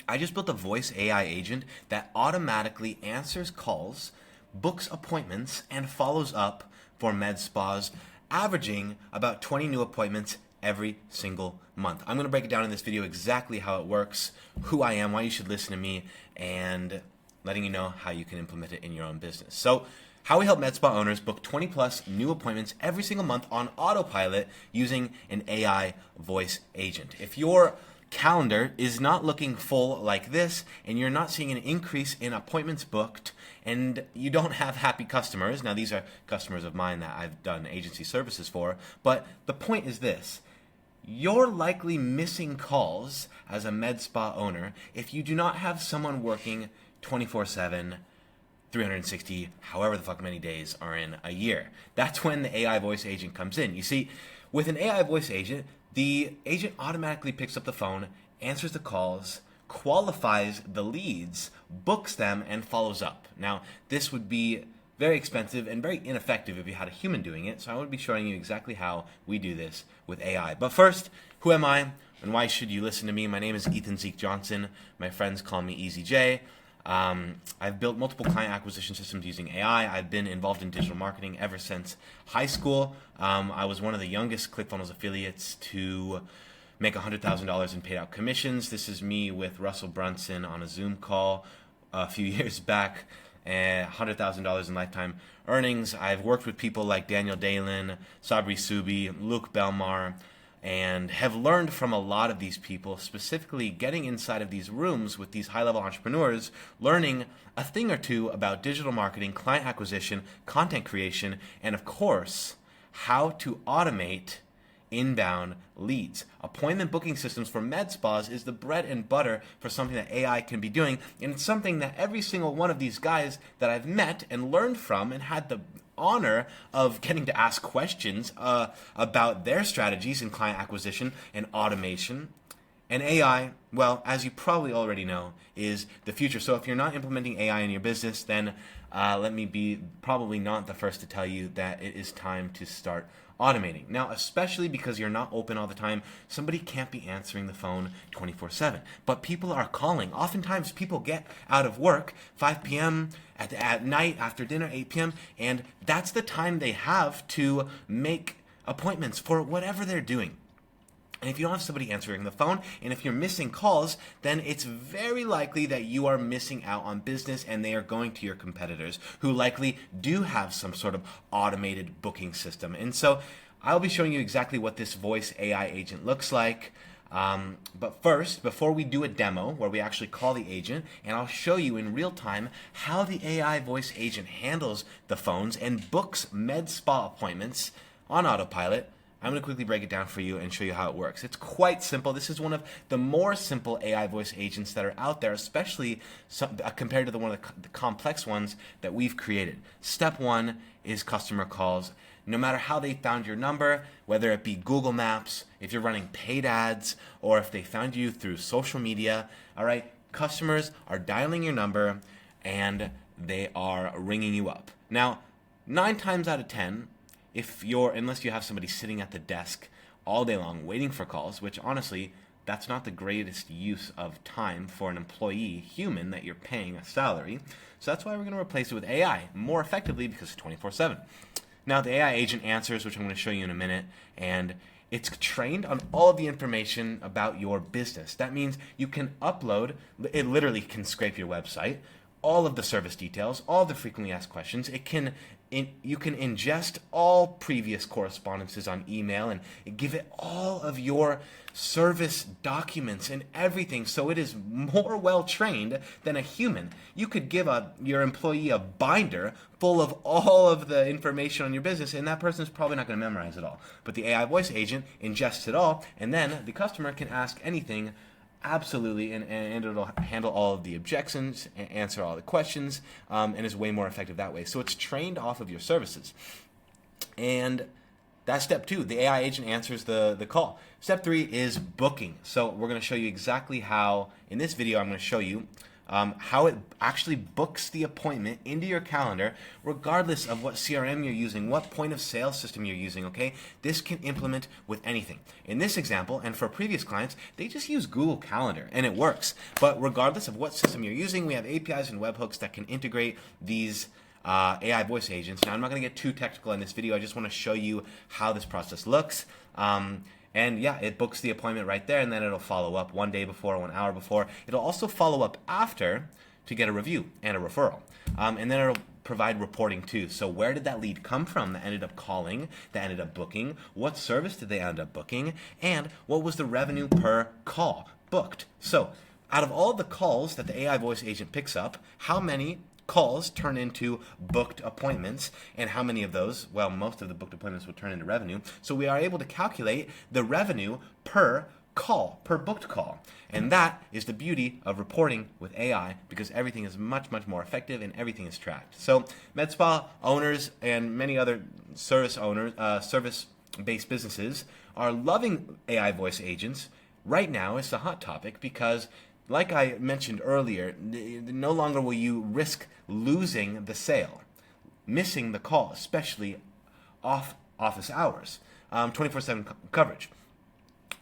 I just built a voice AI agent that automatically answers calls, books appointments, and follows up for med spas, averaging about 20 new appointments every single month. I'm going to break it down in this video exactly how it works, who I am, why you should listen to me, and letting you know how you can implement it in your own business. So, how we help med spa owners book 20 plus new appointments every single month on autopilot using an AI voice agent. If your calendar is not looking full like this and you're not seeing an increase in appointments booked and you don't have happy customers, now these are customers of mine that I've done agency services for, but the point is this: you're likely missing calls as a med spa owner if you do not have someone working 24/7, 360, however the fuck many days are in a year. That's when the AI voice agent comes in. You see, with an AI voice agent, the agent automatically picks up the phone, answers the calls, qualifies the leads, books them, and follows up. Now, this would be very expensive and very ineffective if you had a human doing it, so I would be showing you exactly how we do this with AI. But first, who am I and why should you listen to me? My name is Ethan Zeke Johnson. My friends call me Easy J. I've built multiple client acquisition systems using AI. I've been involved in digital marketing ever since high school. I was one of the youngest ClickFunnels affiliates to make $100,000 in paid out commissions. This is me with Russell Brunson on a Zoom call a few years back. $100,000 in lifetime earnings. I've worked with people like Daniel Dalen, Sabri Subi, Luke Belmar, and have learned from a lot of these people, specifically getting inside of these rooms with these high-level entrepreneurs, learning a thing or two about digital marketing, client acquisition, content creation, and of course, how to automate inbound leads. Appointment booking systems for med spas is the bread and butter for something that AI can be doing, and it's something that every single one of these guys that I've met and learned from and had the honor of getting to ask questions about their strategies in client acquisition and automation. And AI, well, as you probably already know, is the future. So if you're not implementing AI in your business, then let me be probably not the first to tell you that it is time to start automating. Now, especially because you're not open all the time, somebody can't be answering the phone 24/7. But people are calling. Oftentimes, people get out of work 5 p.m. At night, after dinner, 8 p.m., and that's the time they have to make appointments for whatever they're doing. And if you don't have somebody answering the phone, and if you're missing calls, then it's very likely that you are missing out on business and they are going to your competitors who likely do have some sort of automated booking system. And so I'll be showing you exactly what this voice AI agent looks like. But first, before we do a demo where we actually call the agent, and I'll show you in real time how the AI voice agent handles the phones and books med spa appointments on autopilot, I'm going to quickly break it down for you and show you how it works. It's quite simple. This is one of the more simple AI voice agents that are out there, especially compared to the one of the complex ones that we've created. Step one is customer calls. No matter how they found your number, whether it be Google Maps, if you're running paid ads, or if they found you through social media, all right, customers are dialing your number and they are ringing you up. Now, 9 times out of 10, unless you have somebody sitting at the desk all day long waiting for calls, which honestly, that's not the greatest use of time for an employee, human, that you're paying a salary. So that's why we're going to replace it with AI more effectively because it's 24/7. Now the AI agent answers, which I'm going to show you in a minute, and it's trained on all of the information about your business. That means you can upload, it literally can scrape your website, all of the service details, all the frequently asked questions. You can ingest all previous correspondences on email and give it all of your service documents and everything, so it is more well trained than a human. You could give your employee a binder full of all of the information on your business, and that person is probably not going to memorize it all. But the AI voice agent ingests it all, and then the customer can ask anything. Absolutely, and it'll handle all of the objections, answer all the questions, and is way more effective that way. So it's trained off of your services. And that's step 2. The AI agent answers the call. Step 3 is booking. So we're going to show you exactly how, in this video, I'm going to show you how it actually books the appointment into your calendar, regardless of what CRM you're using, what point of sale system you're using, okay? This can implement with anything. In this example, and for previous clients, they just use Google Calendar, and it works. But regardless of what system you're using, we have APIs and webhooks that can integrate these AI voice agents. Now, I'm not going to get too technical in this video. I just want to show you how this process looks. And yeah, it books the appointment right there, and then it'll follow up 1 day before, 1 hour before. It'll also follow up after to get a review and a referral. And then it'll provide reporting too. So where did that lead come from that ended up calling, that ended up booking? What service did they end up booking? And what was the revenue per call booked? So out of all the calls that the AI voice agent picks up, how many calls turn into booked appointments, and how many of those, well, most of the booked appointments will turn into revenue. So we are able to calculate the revenue per call, per booked call. And that is the beauty of reporting with AI, because everything is much, much more effective and everything is tracked. So med spa owners and many other service owners, service-based businesses are loving AI voice agents. Right now, it's a hot topic because, like I mentioned earlier, no longer will you risk losing the sale, missing the call, especially off office hours, 24/7 coverage.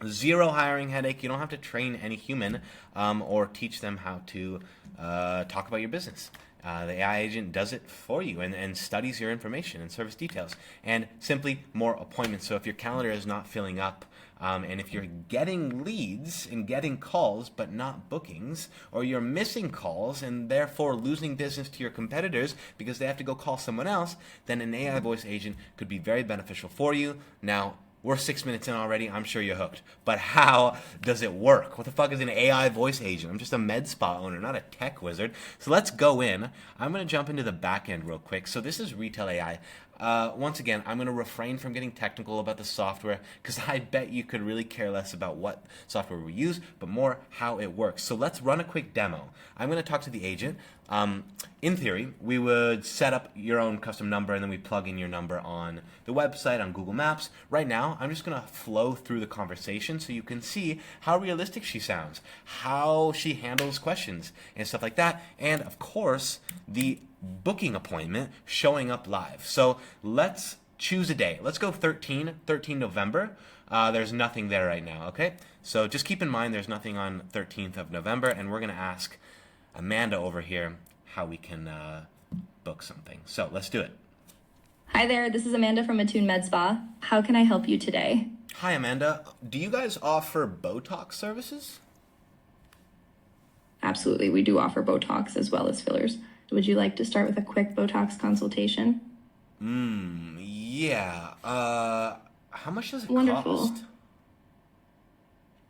Zero hiring headache. You don't have to train any human or teach them how to talk about your business. The AI agent does it for you and studies your information and service details, and simply more appointments. So if your calendar is not filling up, and if you're getting leads and getting calls but not bookings, or you're missing calls and therefore losing business to your competitors because they have to go call someone else, then an AI voice agent could be very beneficial for you. Now, we're 6 minutes in already. I'm sure you're hooked. But how does it work? What the fuck is an AI voice agent? I'm just a med spa owner, not a tech wizard. So let's go in. I'm going to jump into the back end real quick. So this is Retail AI. Once again, I'm going to refrain from getting technical about the software because I bet you could really care less about what software we use, but more how it works. So let's run a quick demo. I'm going to talk to the agent. In theory, we would set up your own custom number and then we plug in your number on the website, on Google Maps. Right now, I'm just going to flow through the conversation so you can see how realistic she sounds, how she handles questions and stuff like that, and of course, the booking appointment showing up live. So let's choose a day. Let's go 13 November. There's nothing there right now, okay? So just keep in mind there's nothing on 13th of November, and we're going to ask Amanda over here how we can book something. So let's do it. Hi there, this is Amanda from Attune Med Spa. How can I help you today? Hi, Amanda. Do you guys offer Botox services? Absolutely, we do offer Botox as well as fillers. Would you like to start with a quick Botox consultation? Yeah. How much does it Wonderful. cost?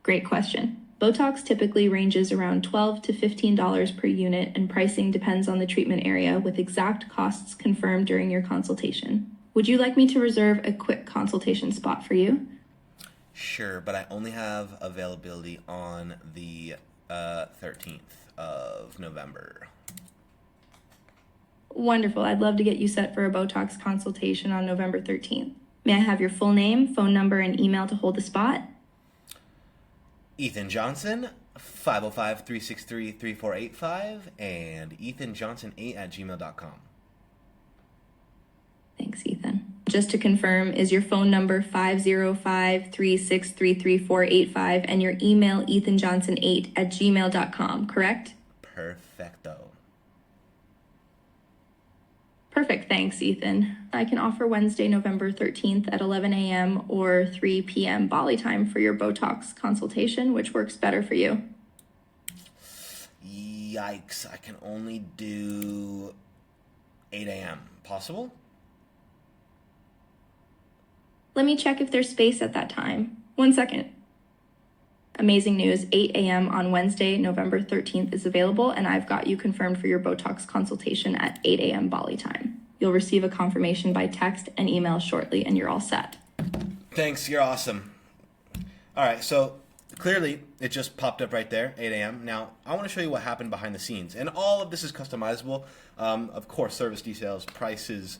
Great question. Botox typically ranges around $12 to $15 per unit, and pricing depends on the treatment area, with exact costs confirmed during your consultation. Would you like me to reserve a quick consultation spot for you? Sure, but I only have availability on the 13th of November. Wonderful. I'd love to get you set for a Botox consultation on November 13th. May I have your full name, phone number, and email to hold the spot? Ethan Johnson, 505-363-3485, and ethanjohnson8@gmail.com. Thanks, Ethan. Just to confirm, is your phone number 505-363-3485 and your email ethanjohnson8@gmail.com, correct? Perfecto. Perfect, thanks, Ethan. I can offer Wednesday, November 13th at 11 a.m. or 3 p.m. Bali time for your Botox consultation, which works better for you. Yikes, I can only do 8 a.m. Possible? Let me check if there's space at that time. 1 second. Amazing news, 8 a.m. on Wednesday, November 13th is available, and I've got you confirmed for your Botox consultation at 8 a.m. Bali time. You'll receive a confirmation by text and email shortly, and you're all set. Thanks, you're awesome. All right, so clearly it just popped up right there, 8 a.m. Now, I want to show you what happened behind the scenes, and all of this is customizable. Of course, service details, prices,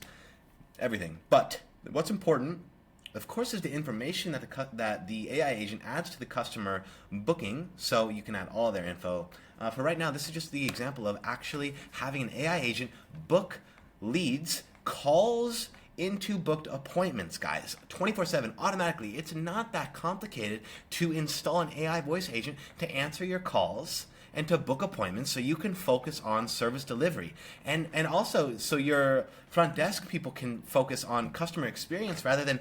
everything. But what's important of course, is the information that the AI agent adds to the customer booking, so you can add all their info. For right now, this is just the example of actually having an AI agent book leads, calls into booked appointments, guys, 24/7 automatically. It's not that complicated to install an AI voice agent to answer your calls and to book appointments so you can focus on service delivery. And also so your front desk people can focus on customer experience rather than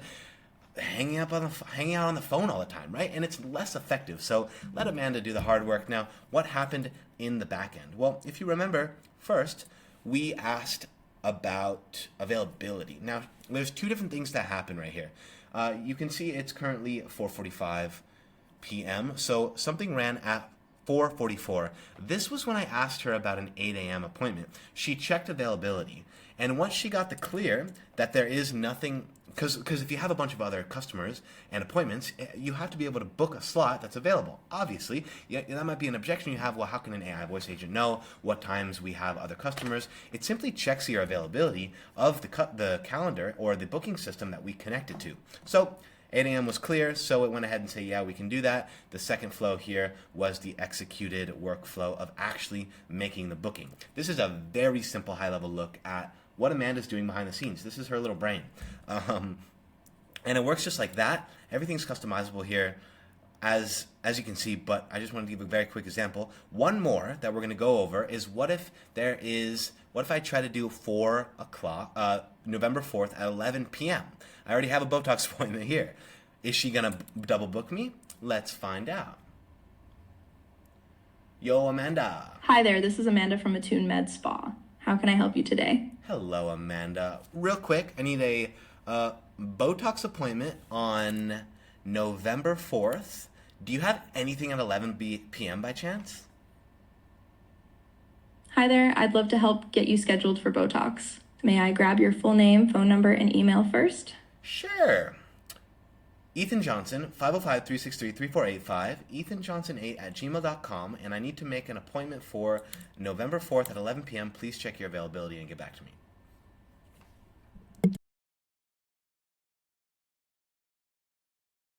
hanging out on the phone all the time, right? And it's less effective. So let Amanda do the hard work. Now, what happened in the back end? Well, if you remember, first, we asked about availability. Now, there's two different things that happen right here. You can see it's currently 4:45 p.m. So something ran at 4:44. This was when I asked her about an 8 a.m. appointment. She checked availability, and once she got the clear that there is nothing, because if you have a bunch of other customers and appointments, you have to be able to book a slot that's available. Obviously, yeah, that might be an objection you have. Well, how can an AI voice agent know what times we have other customers? It simply checks your availability of the calendar or the booking system that we connected to. So 8 a.m. was clear, so it went ahead and said, yeah, we can do that. The second flow here was the executed workflow of actually making the booking. This is a very simple high-level look at what Amanda's doing behind the scenes. This is her little brain. And it works just like that. Everything's customizable here, as you can see, but I just wanted to give a very quick example. One more that we're going to go over is what if I try to do 4 o'clock, November 4th at 11 p.m. I already have a Botox appointment here. Is she going to double book me? Let's find out. Yo, Amanda. Hi there, this is Amanda from Attune Med Spa. How can I help you today? Hello, Amanda. Real quick, I need a Botox appointment on November 4th. Do you have anything at 11 p.m. by chance? Hi there, I'd love to help get you scheduled for Botox. May I grab your full name, phone number, and email first? Sure. Ethan Johnson, 505-363-3485, ethanjohnson8@gmail.com, and I need to make an appointment for November 4th at 11 p.m. Please check your availability and get back to me.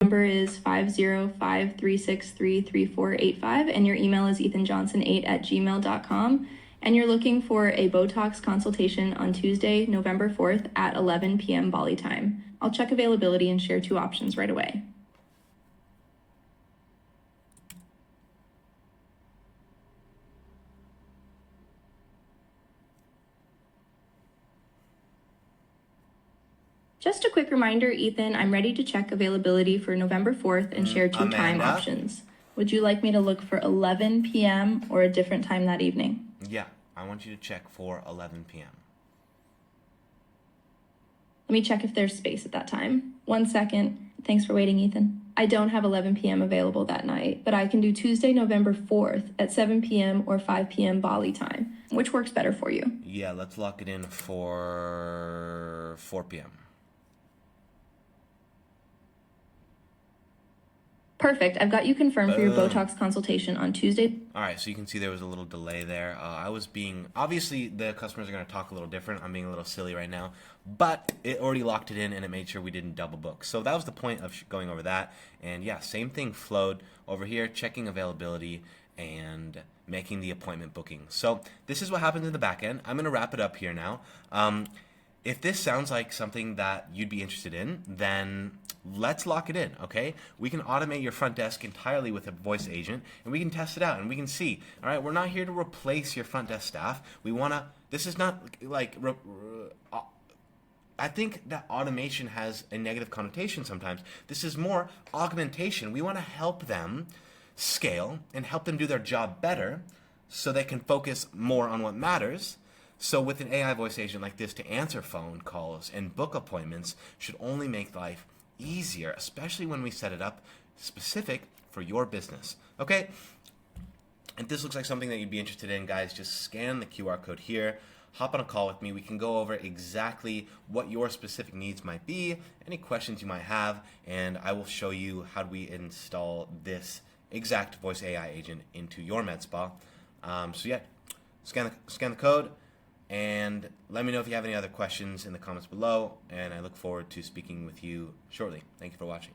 Number is 505-363-3485, and your email is ethanjohnson8@gmail.com, and you're looking for a Botox consultation on Tuesday, November 4th at 11 p.m. Bali time. I'll check availability and share 2 options right away. Just a quick reminder, Ethan, I'm ready to check availability for November 4th and share 2 time Amanda? options. Would you like me to look for 11 p.m. or a different time that evening? Yeah, I want you to check for 11 p.m. Let me check if there's space at that time. 1 second. Thanks for waiting, Ethan. I don't have 11 p.m. available that night, but I can do Tuesday, November 4th at 7 p.m. or 5 p.m. Bali time. Which works better for you? Yeah, let's lock it in for 4 p.m. Perfect. I've got you confirmed for your Botox consultation on Tuesday. All right, so you can see there was a little delay there. Obviously the customers are going to talk a little different. I'm being a little silly right now, but it already locked it in and it made sure we didn't double book. So that was the point of going over that. And yeah, same thing flowed over here, checking availability and making the appointment booking. So this is what happens in the back end. I'm going to wrap it up here now. If this sounds like something that you'd be interested in, then let's lock it in, okay? We can automate your front desk entirely with a voice agent, and we can test it out, and we can see, all right, we're not here to replace your front desk staff. This is not like, I think that automation has a negative connotation sometimes. This is more augmentation. We want to help them scale and help them do their job better so they can focus more on what matters. So with an AI voice agent like this to answer phone calls and book appointments should only make life easier, especially when we set it up specific for your business. Okay? If this looks like something that you'd be interested in, guys, just scan the QR code here. Hop on a call with me. We can go over exactly what your specific needs might be, any questions you might have, and I will show you how do we install this exact voice AI agent into your med spa. So yeah, scan the code. And let me know if you have any other questions in the comments below, and I look forward to speaking with you shortly. Thank you for watching.